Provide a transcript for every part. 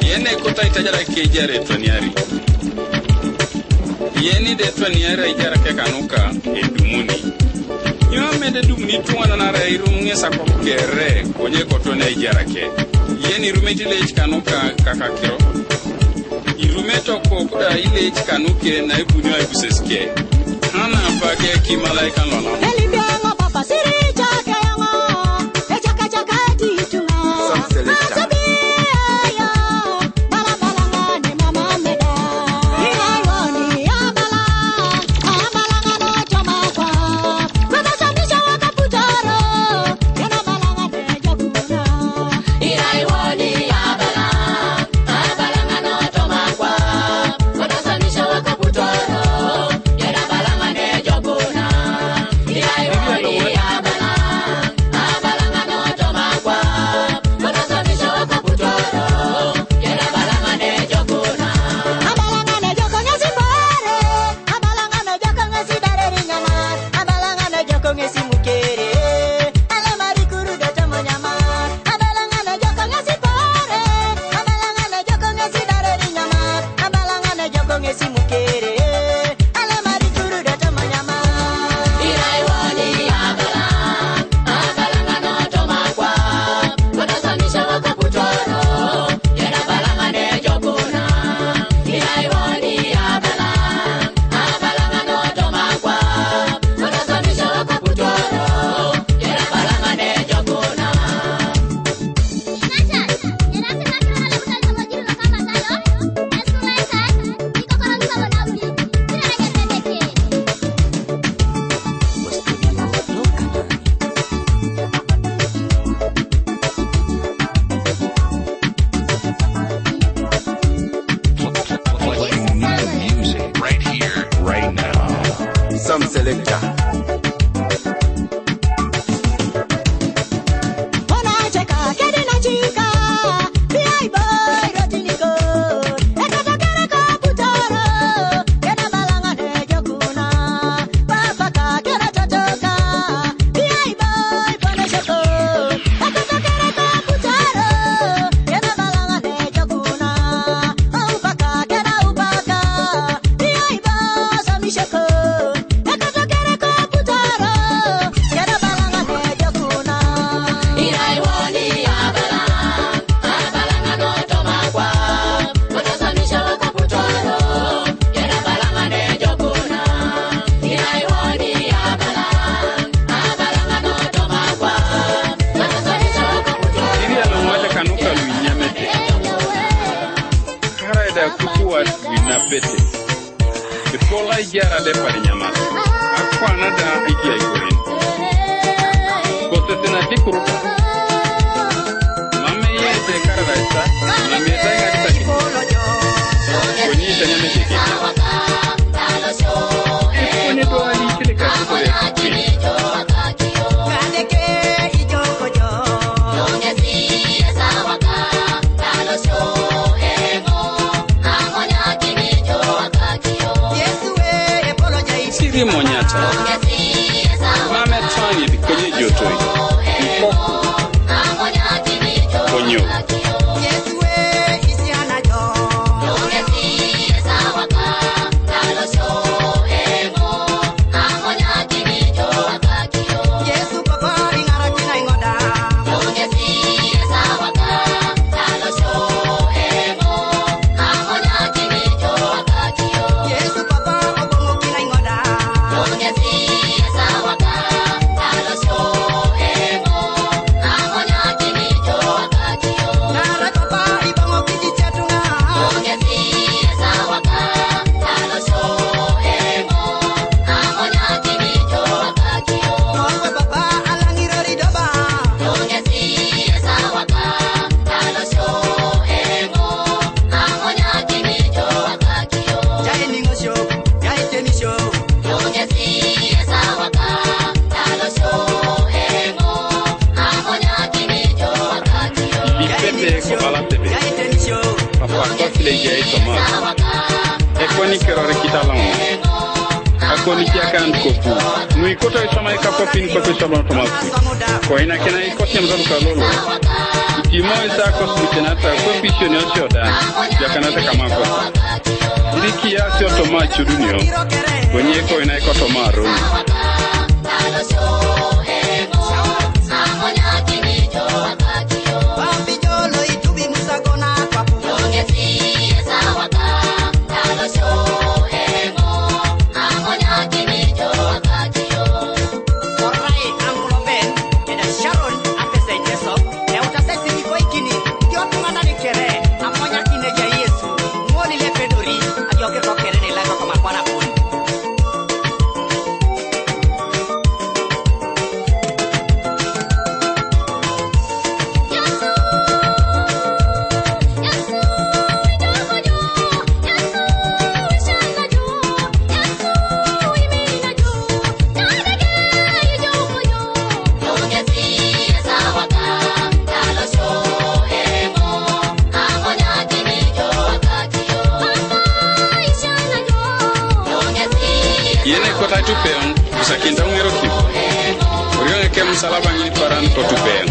Yene kota itajara ke jare toniari. Yeni de toniari jara ke kanuka edumuni. Nyome de dumuni tuwana na irunge sako kere konye kotone jara ke. Yeni rumeti le kanuka kakakiro. Irumeto ko ile kanuke na ibunyo ibuseske. Hana pake kimalaika lona. Elibianga papa siri chake yango. Echaka chaka titunga. Policia kan kopu. Nui kota isama ikapopin kwa kusama tomafu. Kwa ina kena ikosi mzabu kalolo. Itimo isa kosi butenata kwa pishoni osioda. Jakanata kamako. Iriki ya sio toma chudunio. Kwenye kwa ina ikotoma roni. Kota tupeon usakinda ungero kipo urione ke msalaba ngini paran ko tupeon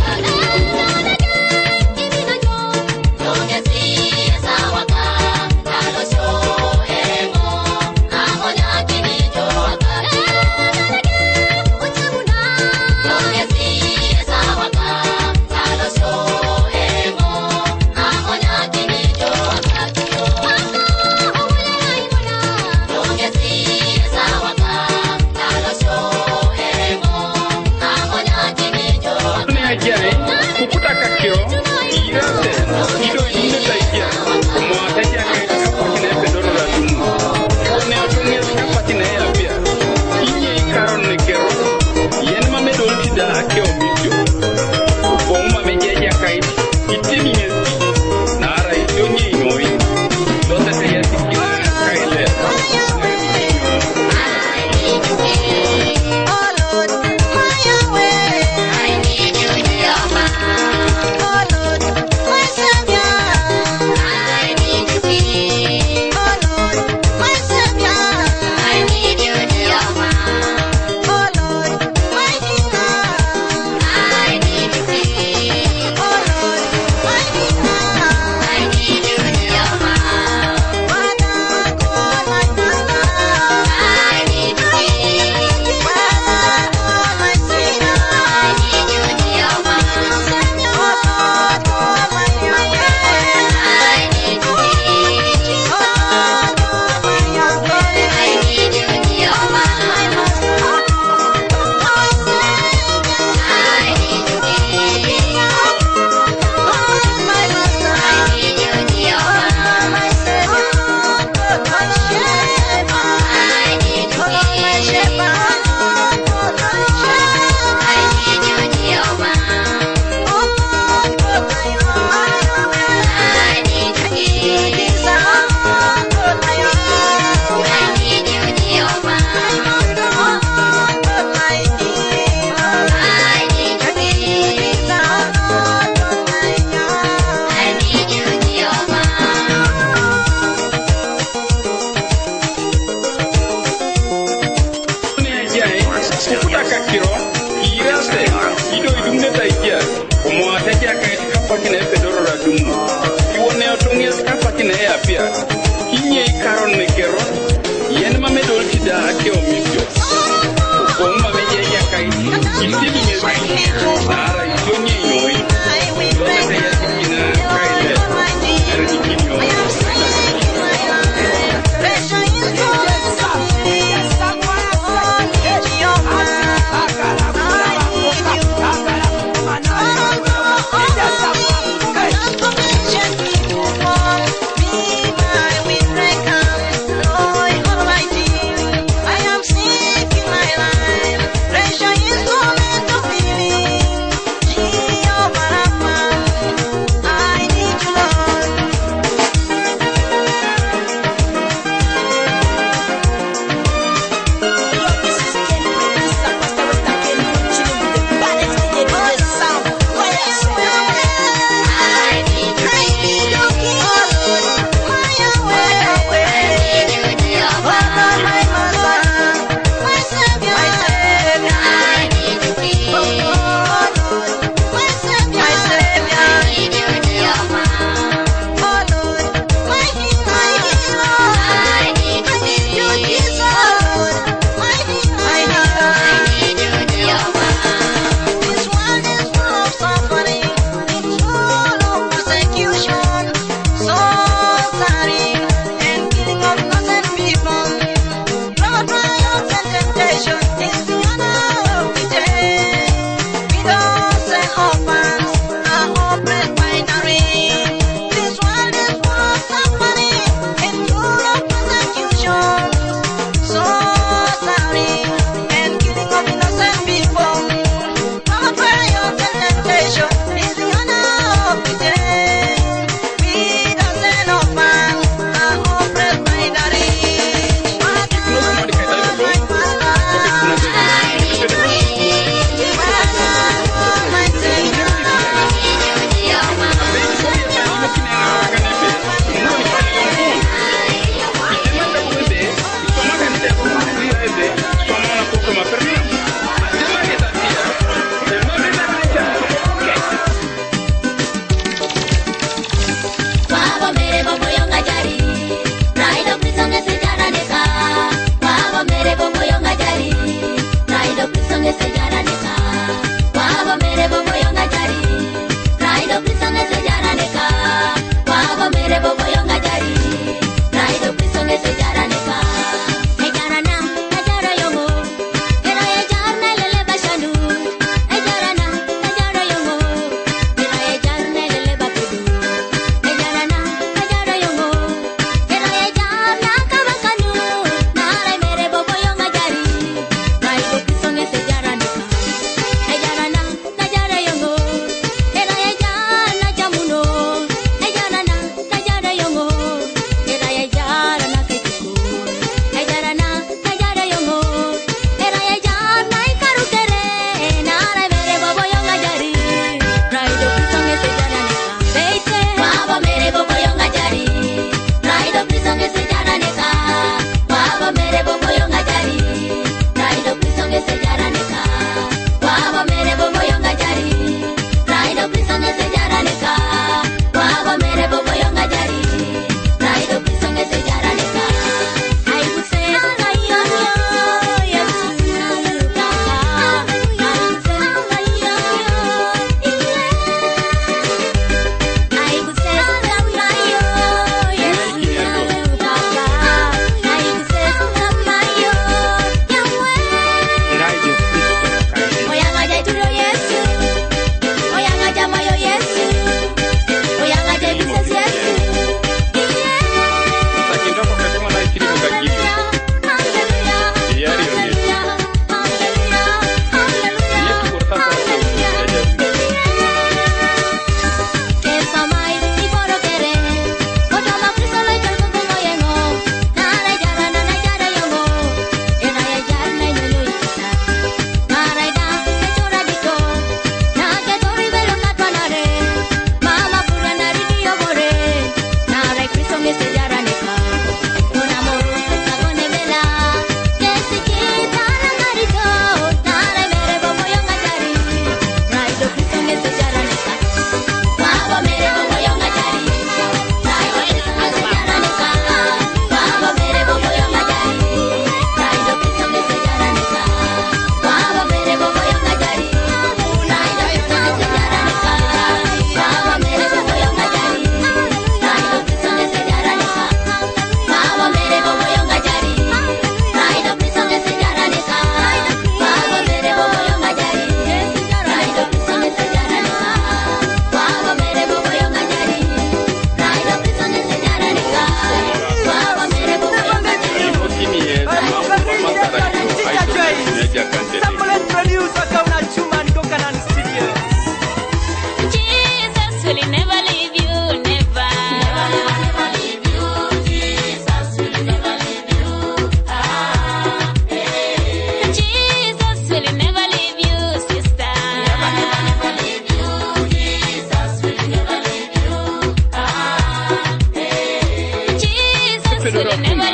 dora kuma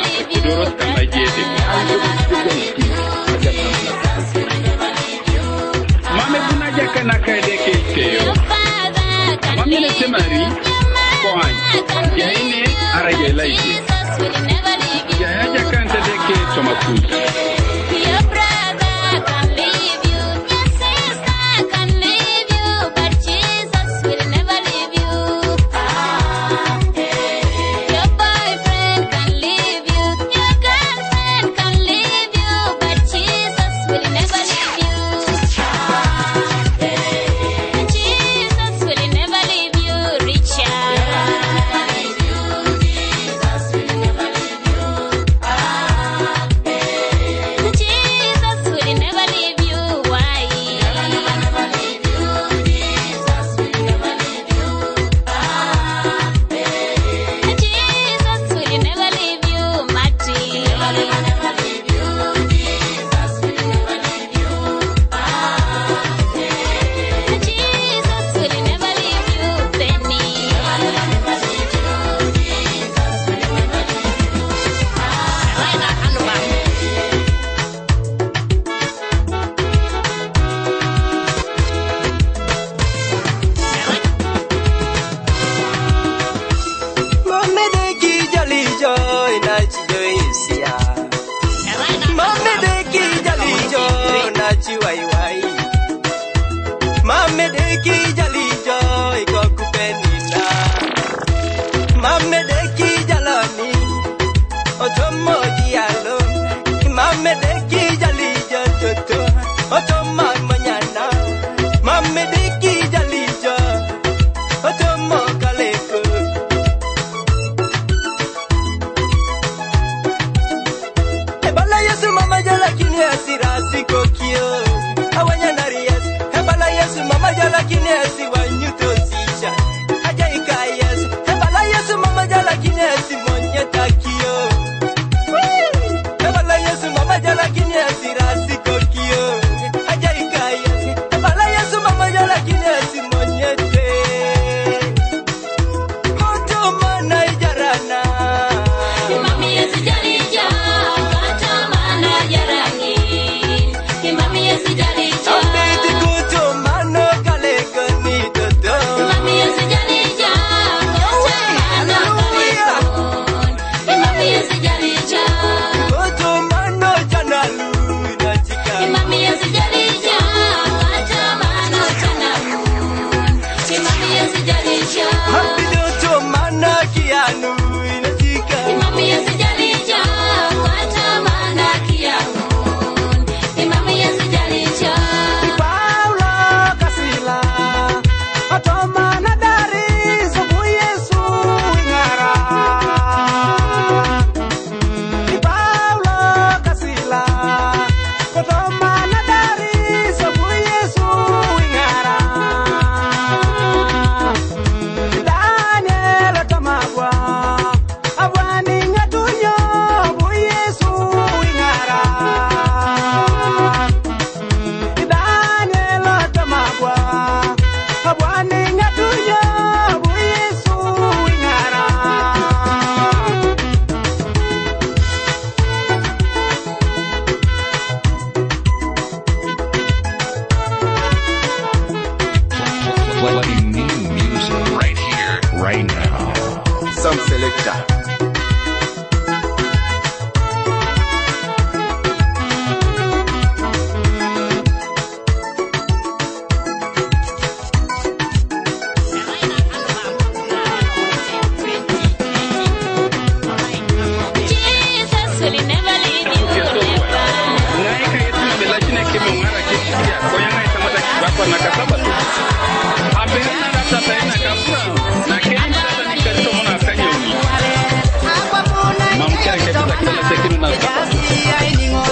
dora kama jete mame bunaja kana kaide keyo mame ne temari koan yaine araje laije ya jakanta deke tomakuta Your brother can leave you, your sister can leave you, but Jesus will never leave you. Your boyfriend can leave you, your girlfriend can leave you, but Jesus will never leave you. Jesus will never leave you, Richard. Jesus will never leave you. Jesus will never leave you. Why? Never leave you. Jesus will never leave you. Jesus will never leave you, Marty. Never leave you. Jesus will never leave you. Jesus will never leave you, Penny. Never leave you. Jesus will never leave you. Mame de ki jali joy na chiyoisia. Mame de ki jali joy na chiwai wai. Mame de ki jali joy ko kupenina. Mame de ki jalani otomo dialo. Mame de ki jali joto otomo manyana. Mame de ki jali joy otomo kaleko. Ebala Yesu mama jala kini asirasi kokio awanya narias. Ebala Yesu mama jala kini asi wanyuto sisha aja ikayas. Ebala Yesu mama jala kini asi monye takio. Ebala Yesu mama jala kini asirasi kokio aja ikayas. Ebala Yesu mama jala kini asi monye te. Moto mana ijarana. Mami yesijalija, kata mana jarani. Mami yesijalija, Abedi kuto mano kaleko ni dodo. mami yesijalija, kata mana kalekon. Mami yesijalija, Kuto mano janalu na chika. mami yesijalija, kata mana chanakun. Mami yesijalija, Habido to mana kianu na chika. mami yesijalija, kata mana kiangun. Mami yesijalija. Paulo kasila. Atoma na dari sobu Yesu ingara. Paulo kasila. Atoma na dari sobu Yesu ingara. Daniel tamagwa. Abwani ngatunyo bu Yesu ingara. Daniel tamagwa abwani ngatunya bu Yesu ingara. Playing new music right here, right now. Some selector. Jesus will never leave you, never. naika yetu na belachine kime ngara kisia koyanga itamata kibakwa na kasaba tu aberna rata baina kapra na kenya sasa nikalito mona afanya uni mamkia kepita kila sekinu na kapa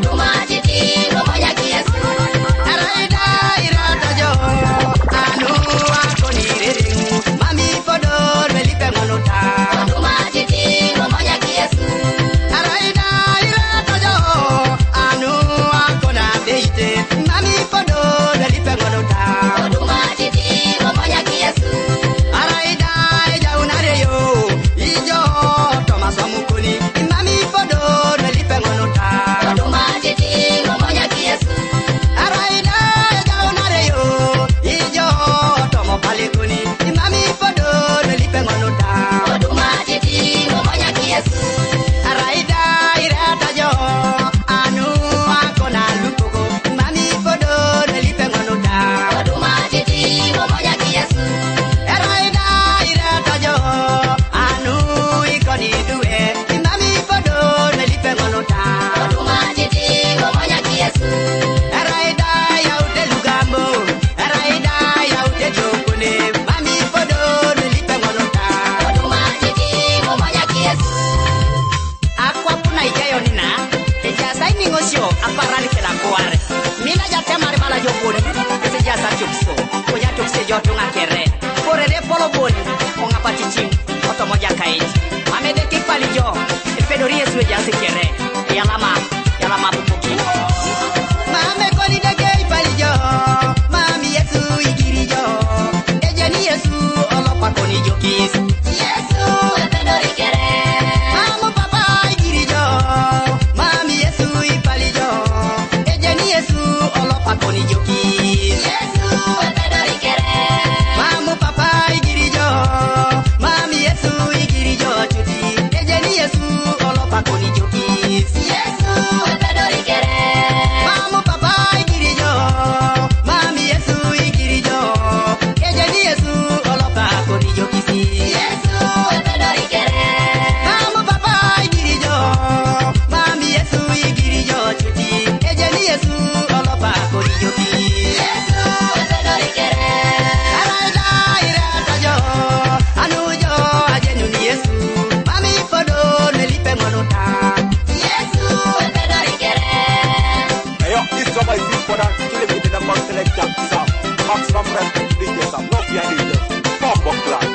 Automatically, aparali ke la kuare. Mina ja temari bala jo boni, kese ja sa chukso. Ko ja chukse jo tunga kere. Kore de polo boni, ko ngapa chiching, oto moja kait. Ame de kipali jo, e pedori esu ja se kere. Yalama pupuki. Mame koni de kipali jo, mami yesu igiri jo. Ejani yesu olopa koni jo kis. Yesu e pedori kere. Mamo papa igiri jo, mami yesu ipali jo. Ejani yesu olopa koni jo kis. Yesu e pedori kere. Mamo papa igiri jo, mami yesu igiri jo chuti. Ejani yesu olopa koni jo kis. Yesu e pedori kere. Mamo papa igiri jo, mami yesu igiri jo. Ejani yesu olopa koni jo kis. Yesu e pedori kere. Mamo papa igiri jo, mami yesu igiri jo chuti. Ejani yesu olopa koni jo kis. Yesu e pedori kere. Araja irata jo, anu jo ajenu ni yesu. Mami fodo nelipe monota. Yesu e pedori kere. Hey, yo, this drama is important. Kill it with the number selection. So, maximum respect to DJ Sam. No fear DJ. Bomb clan.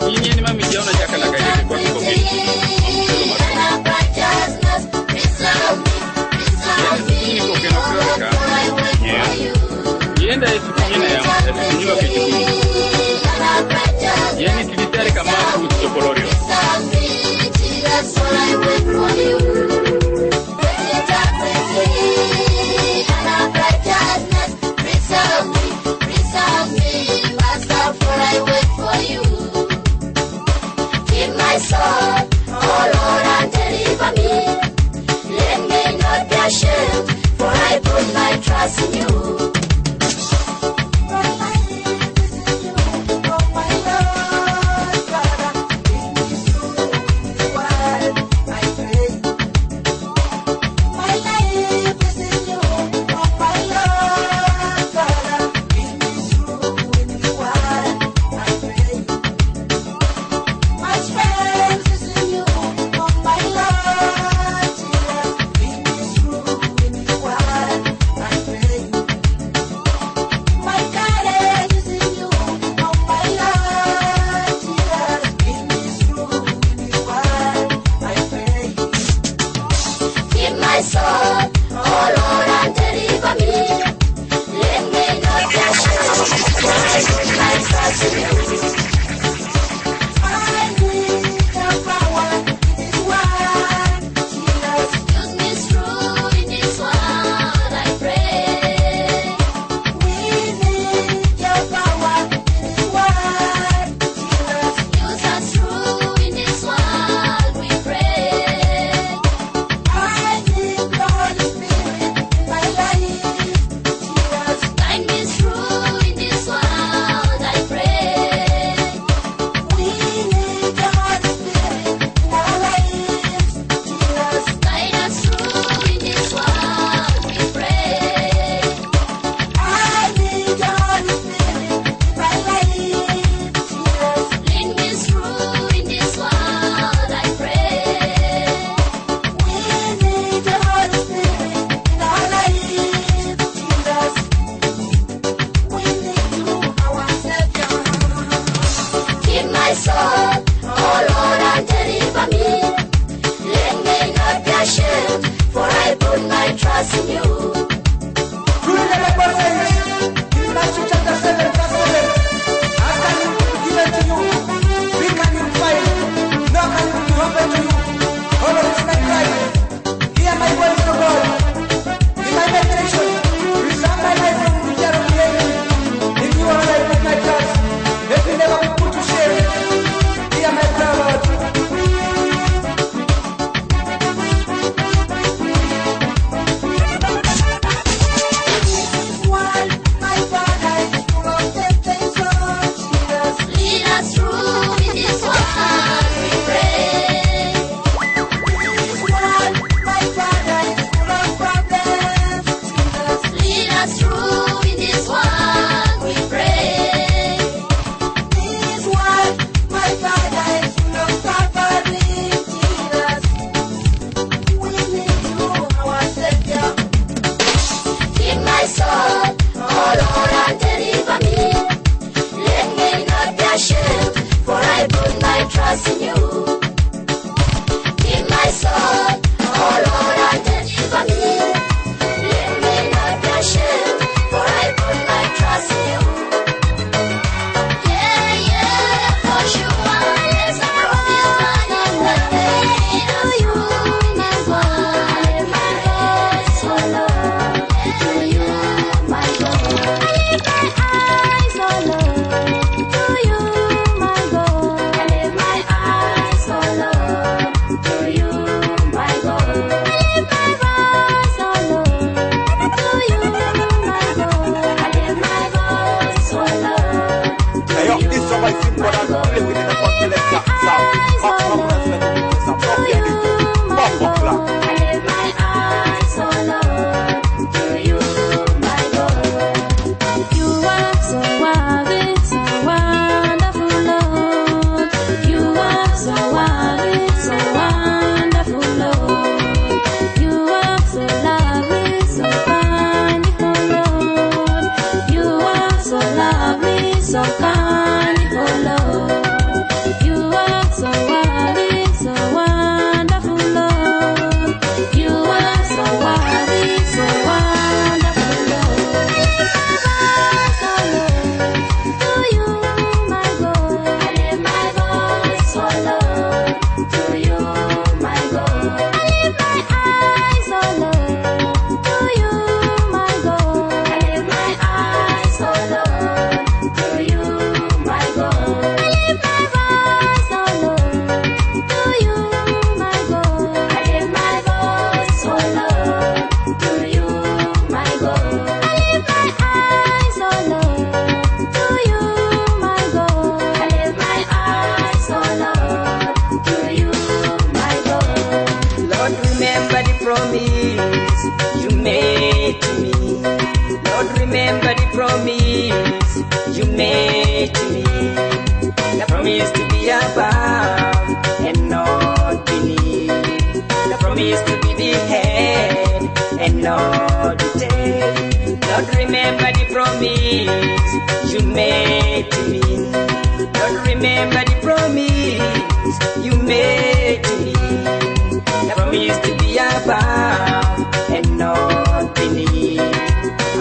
Inyeni mami jaona jakala kaje kwa kikobi. Yenda yesu kinyena ya kunywa kijikuni. Yeni kilitari kama kutopolorio. Trust in you.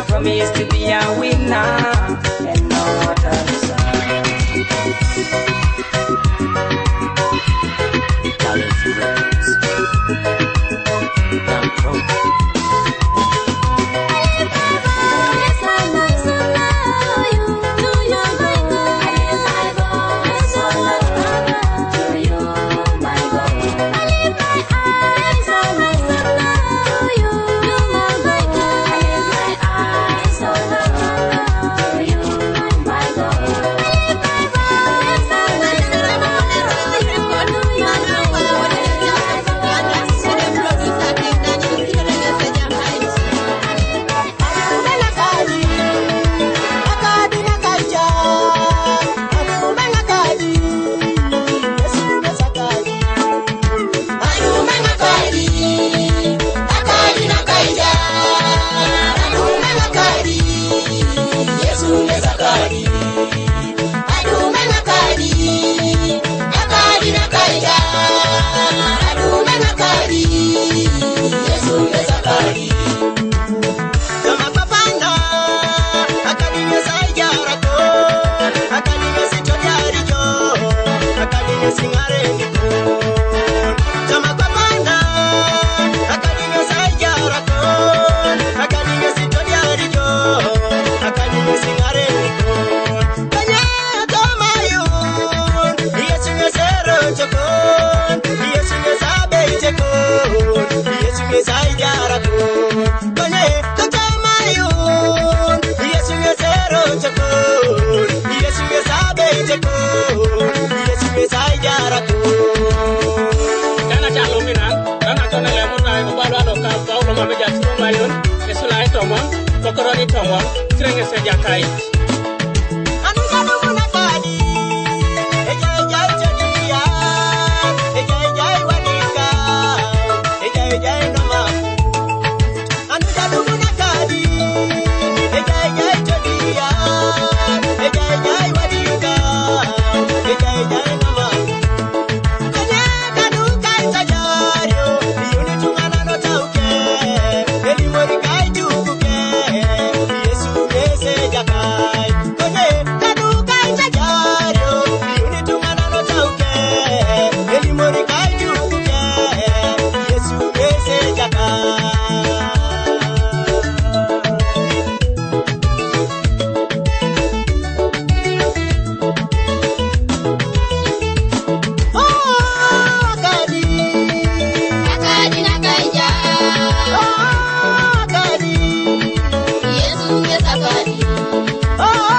Promise to be be a winner and not a loser. Oh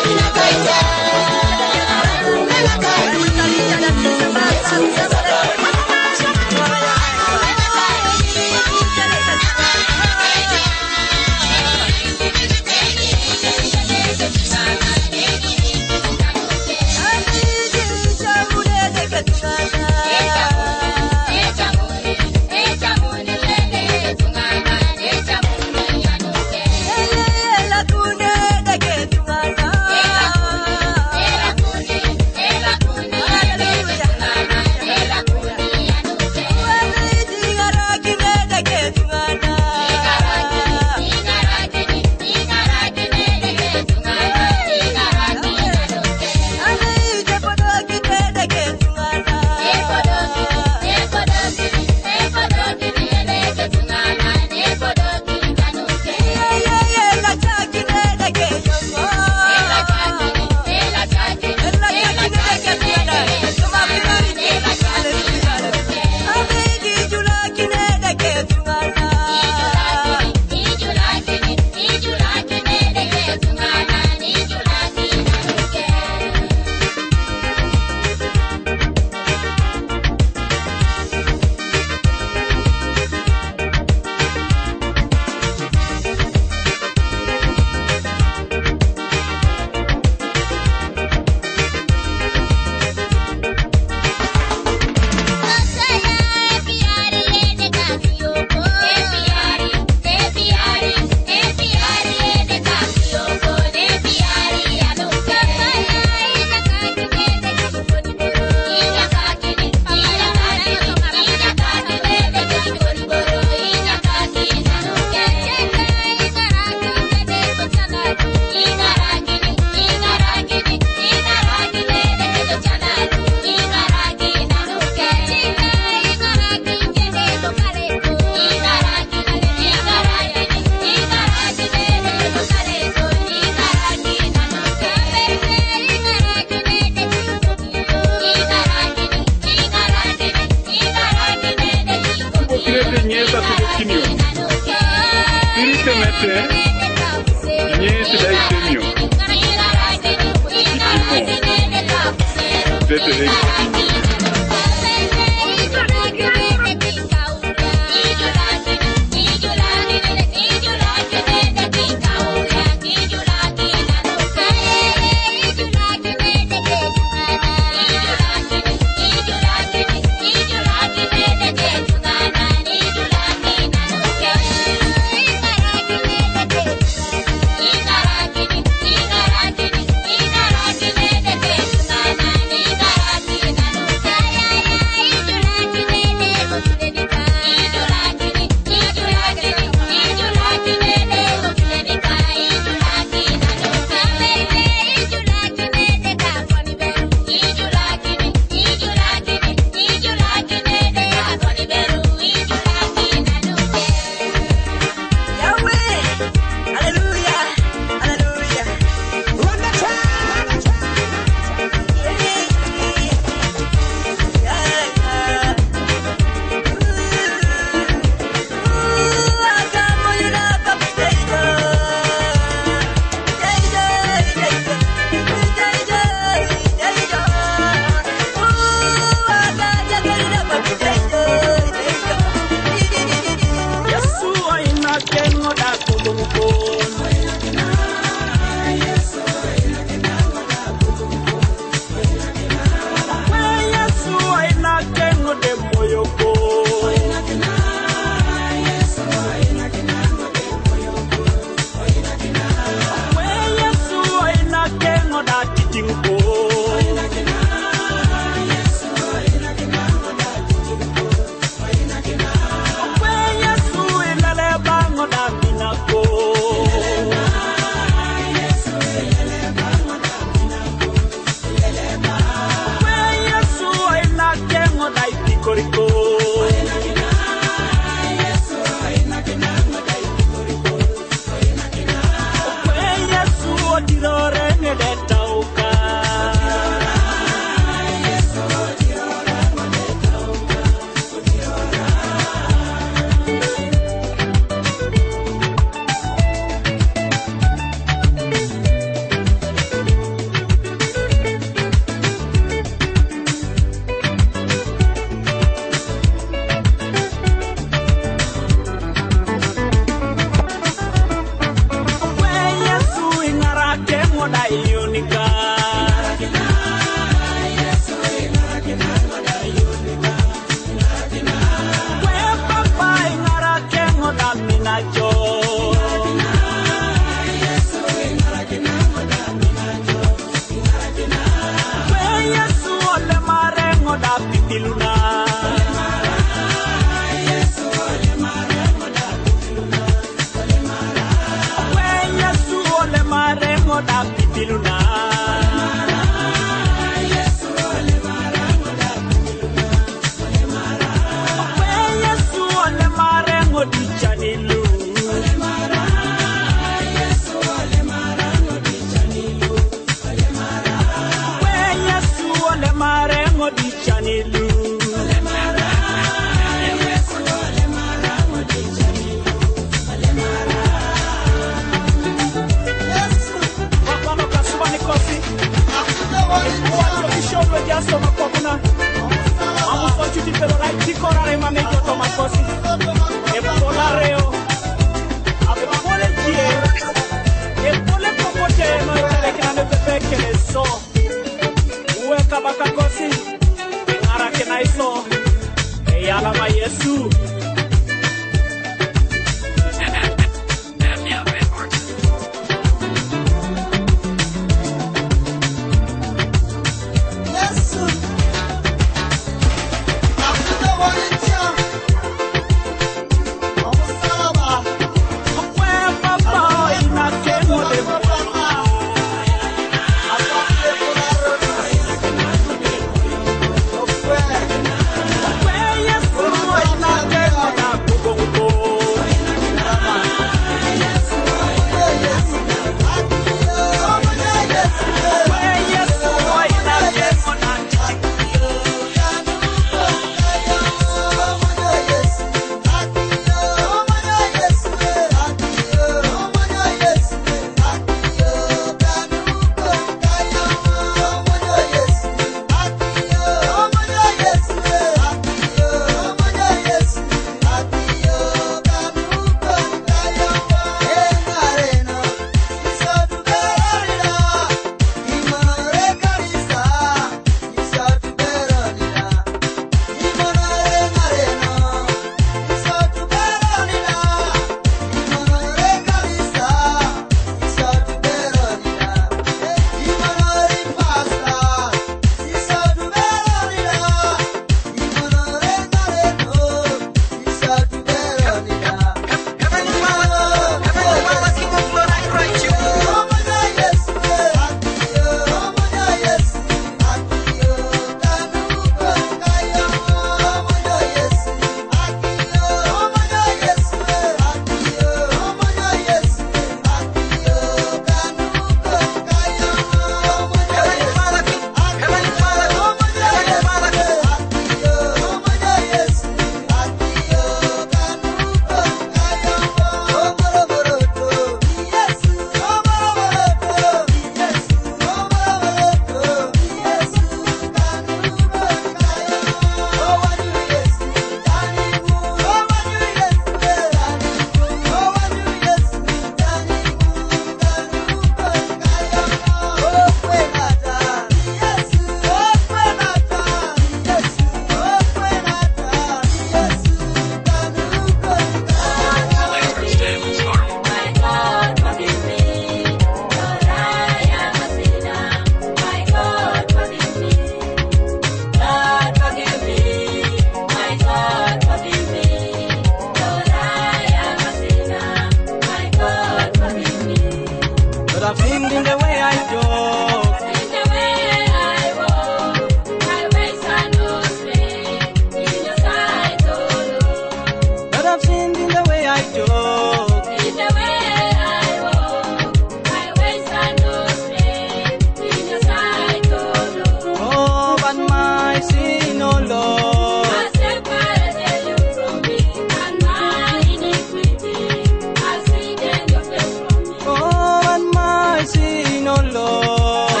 Oh, and my sin, oh Lord.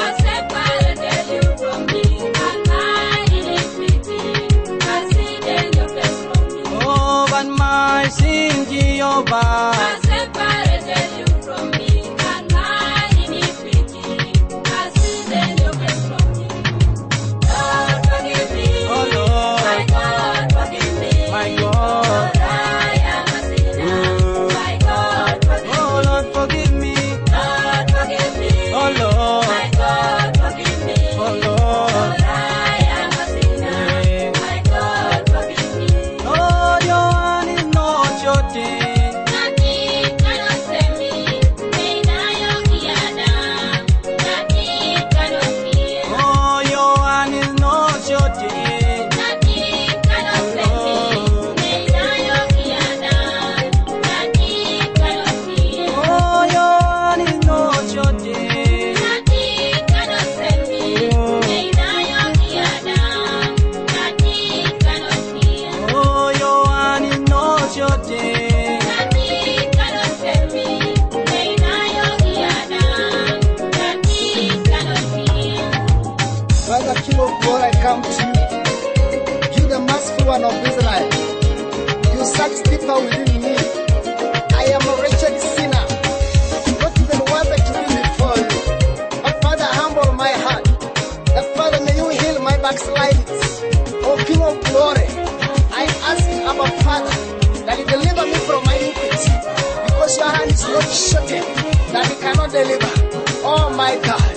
my God.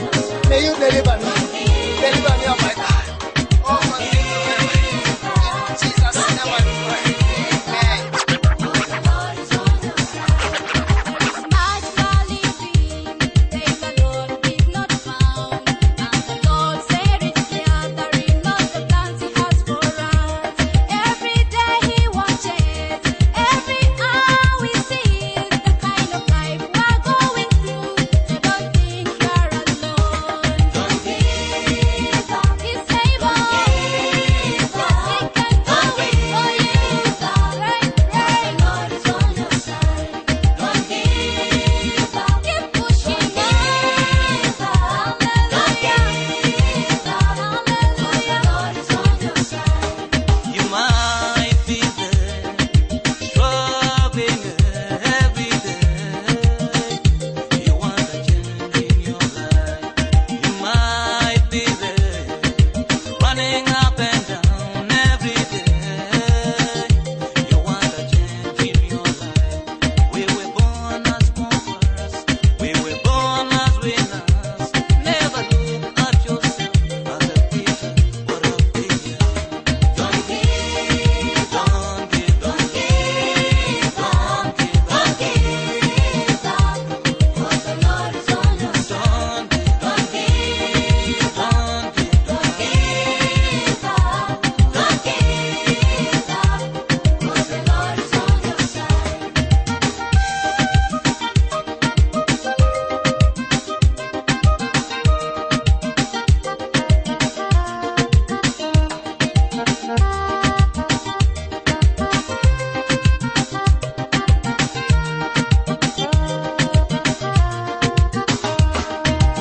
May you deliver me. Deliver me, oh my God. Oh my God. Jesus, never do it. Amen. Much valley dream, they the Lord did not found. And the Lord said it's gathering, not the plans He has for us. Every day He watches, every hour we see the kind of life we're going through. So don't think you're alone. Don't give up. He's able. He can do it for you. Pray, pray. The Lord is on your side. Don't give up. Keep pushing on. Hallelujah. Hallelujah. The Lord is on your side. You might be there, struggling every day. You want a change in your life. You might be there, running up and down every day. You want a change in your life. We were born as conquerors. We were born as winners. Never look at yourself as a quitter or a failure. Don't give, don't give, don't give, don't give, don't Give up. For the Lord is on your side. don't give, Don't give up. don't give, Don't give up. Don't give up. For the Lord is on your side.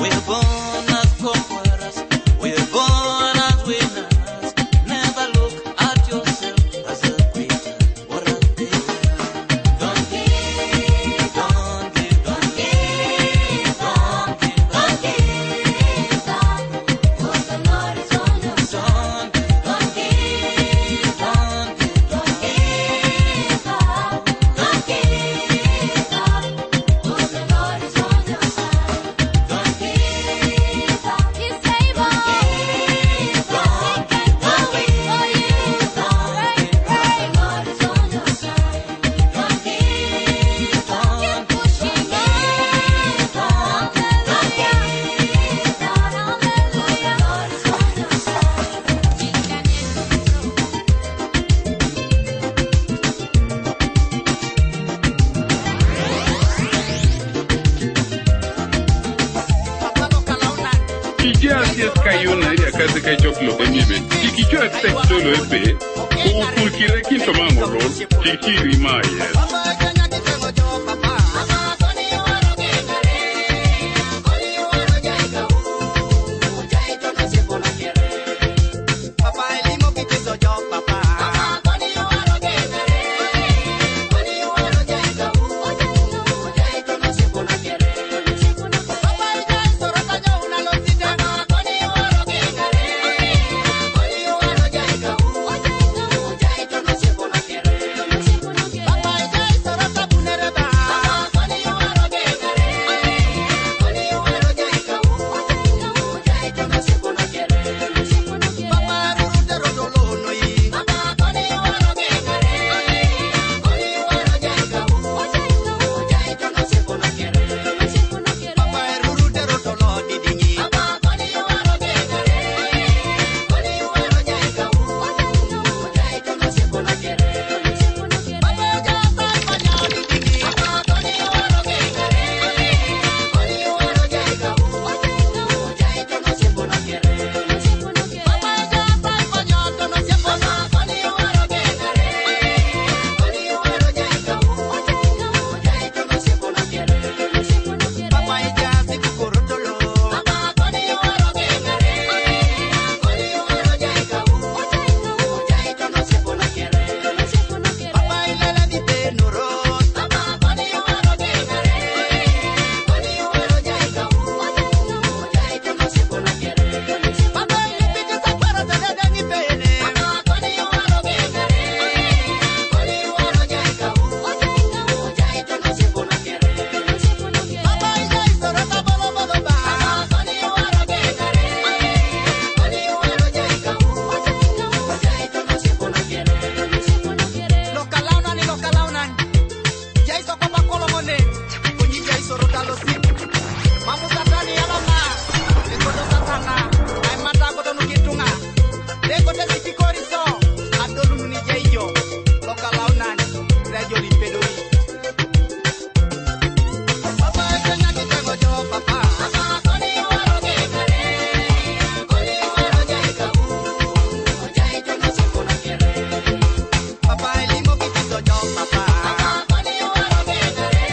We're born as conquerors. We're born as winners. Never look at yourself as a quitter or a failure. Don't give, don't give, don't give, don't give, Don't give up. For the Lord is on your side. don't give, Don't give up. don't give, Don't give up. Don't give up. For the Lord is on your side. don't Give up. He's able. He can do it for you. Pray, pray. The Lord is on your side. Don't give up. Keep pushing on. Hallelujah. Hallelujah. The Lord is on your Kijasies kayuna ya kazi ka choklo emibe. Kikichwa tek solo epe. Ukukire kinto mangoro. Kikiri maye. Papa elimo kitiso yo papa. Papa Mamu satani alama. Lekoto satana. Ay mata koto nukitunga. Lekote sikikoriso. Adolu munijeyo. Loka launan. Rejo limpedoi. Papa ekenya kitengo jo papa. Papa koni waro gekare. Koni waro jaikabu. Ojai jono sokona kere. Papa elimo kitito jo papa. Papa koni waro gekare.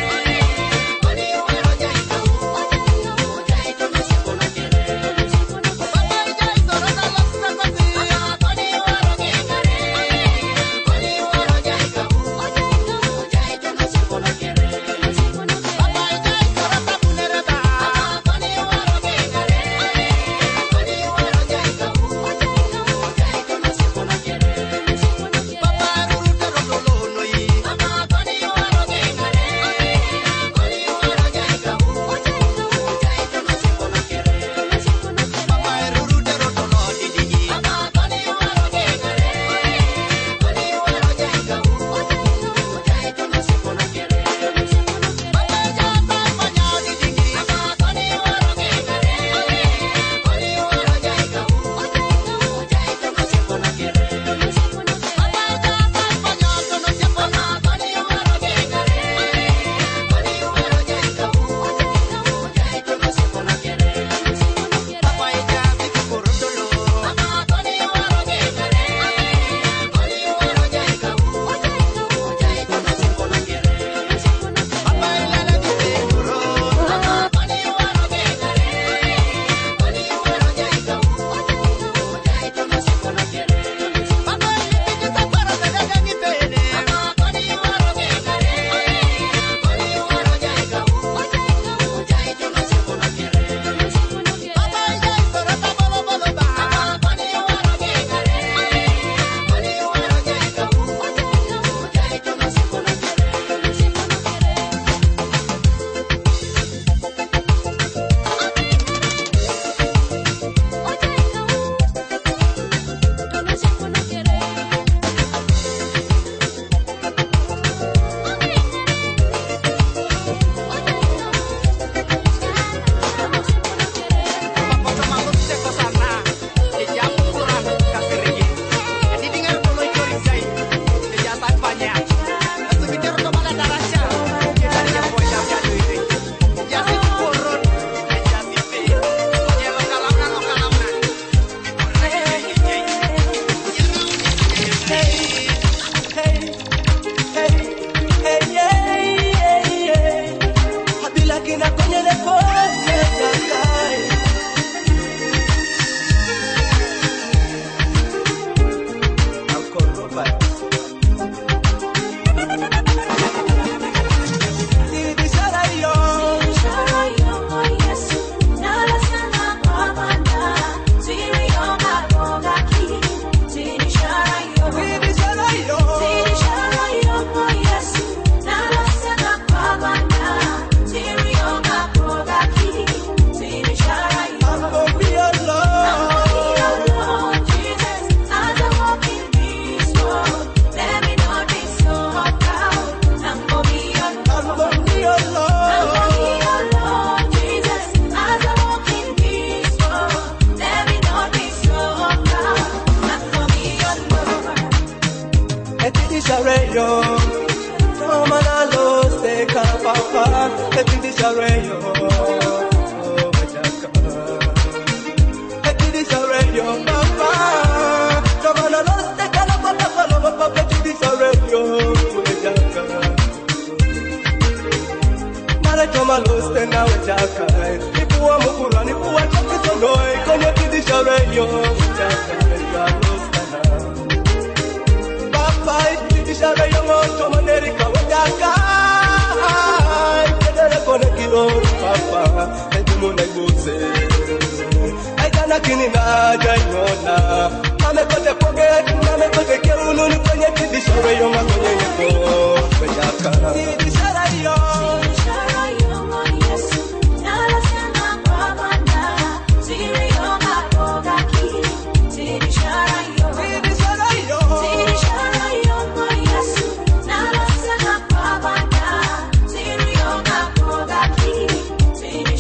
Koni waro jaikabu. Ojai jono sokona kere. Papa ijai sorota losta kosi. Papa koni waro gekare. Koni waro jaikabu. Ojai jono sokona kere. Papa ijai sorota bunereba. Papa koni waro gekare. Koni waro jaikabu. Ojai jono sokona kere. Papa rurute rotolono yi. Papa koni waro gekare. Koni waro jaikabu. Ojai jono sokona kere. Papa rurute rotolo didi. Papa koni waro gekare. Koni waro jaikabu. Ojai jono sokona kere. Papa jasa panyao didi. Papa koni waro gekare. Koni waro jaikabu. Ojai jono sokona kere. Papa jasa panyao tono sepona. Koni waro gekare. Koni waro jaikabu. Ojai jono sokona kere. Papa ija sikupurutulu. Papa koni waro gekare. Koni waro jaikabu. Ojai jono sokona kere. Papa ilala jipekuro. Papa koni waro gekare. Koni waro jaikabu. Ojai jono sokona kere. Papa ilipiki sapara sedega ngipene. Papa koni waro gekare. Koni waro jaikabu. Ojai jono sokona kere. Papa ijai sorota bolo bolo ba. Papa koni waro gekare. Koni waro jaikabu. Ojai jono sokona kere. Foto malu seko sana. Eja ukuran kasirigi. Jadi dengar dulu ikori jai. Eja sampanya. Sekitar to bala darasha. Kita dia poya jadu ini. Eja si kurun. Eja si pe. Eja lokalamna.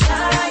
Shara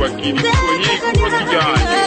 bakiri konyi kuro kijanye